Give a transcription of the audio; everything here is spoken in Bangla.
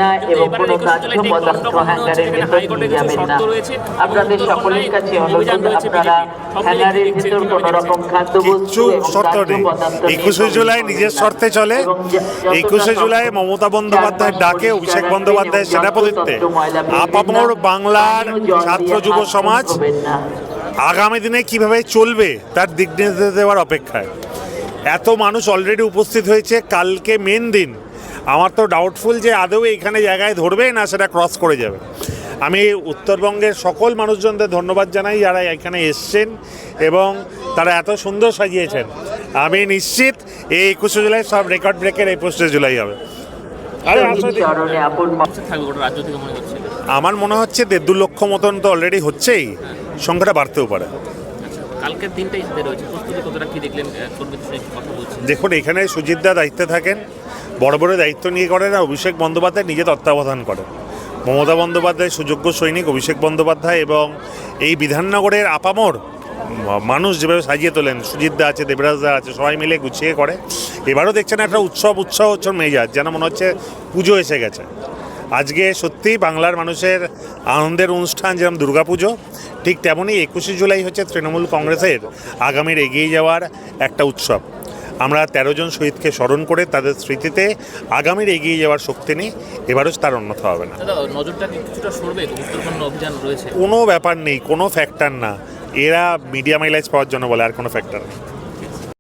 না এবং কোনো দাহ্য পদার্থ হ্যাঙ্গারের ভেতর নিয়ে যাবেন না। আপনাদের সকলের কাছে অনুরোধ, আপনারা হ্যাঙ্গারের ভেতর কোনো রকম খাদ্যবস্তু এবং দাহ্য পদার্থ 21শে জুলাই নিজের শর্তে চলে। 21শে জুলাই মমতা বন্দ্যোপাধ্যায়ের ডাকে অভিষেক বন্দ্যোপাধ্যায়ের সেনাপতিত্বে আপামর বাংলার ছাত্র যুব সমাজ আগামী দিনে কিভাবে চলবে তার দিক নির্দেশ দেওয়ার অপেক্ষায়। এত মানুষ অলরেডি উপস্থিত হয়েছে, কালকে মেন দিন। আমার তো ডাউটফুল যে আদৌ এইখানে জায়গায় ধরবে না সেটা ক্রস করে যাবে। আমি উত্তরবঙ্গের সকল মানুষজনদের ধন্যবাদ জানাই যারা এখানে এসছেন এবং তারা এত সুন্দর সাজিয়েছেন। আমি নিশ্চিত এই 21শে জুলাই সব রেকর্ড ব্রেকের 21শে জুলাই হবে। আমার মনে হচ্ছে 1.5 লক্ষ মতন তো অলরেডি হচ্ছেই, সংখ্যাটা বাড়তেও পারে। কালকের দিনটাই হাতে রয়েছে, প্রস্তুতি কতটা কি দেখলেন? কর্মীদের সঙ্গে কথা বলছেন। দেখুন, এখানে সুজিতদা দায়িত্বে থাকেন, বড় বড় দায়িত্ব নিয়ে করেন, আর অভিষেক বন্দ্যোপাধ্যায় নিজে তত্ত্বাবধান করেন। মমতা বন্দ্যোপাধ্যায় সুযোগ্য সৈনিক, অভিষেক বন্দ্যোপাধ্যায় এবং এই বিধাননগরের আপামর মানুষ যেভাবে সাজিয়ে তোলেন, সুজিতদা আছে, দেবরাজদা আছে, সবাই মিলে গুছিয়ে করে। এবারও দেখছেন একটা উৎসাহ মেজাজ, যেন মনে হচ্ছে পুজো এসে গেছে। আজকে সত্যি বাংলার মানুষের আনন্দের অনুষ্ঠান যেরকম দুর্গাপুজো, ঠিক তেমনই 21শে জুলাই হচ্ছে তৃণমূল কংগ্রেসের আগামীর এগিয়ে যাওয়ার একটা উৎসব। আমরা 13 জন শহীদকে স্মরণ করে তাদের স্মৃতিতে আগামীর এগিয়ে যাওয়ার শক্তি নিই, এবারও তার অন্যথা হবে না। কোনো ব্যাপার নেই, কোনো ফ্যাক্টর না। এরা মিডিয়া মাইলেজ পাওয়ার জন্য বলে, আর কোনো ফ্যাক্টর নেই।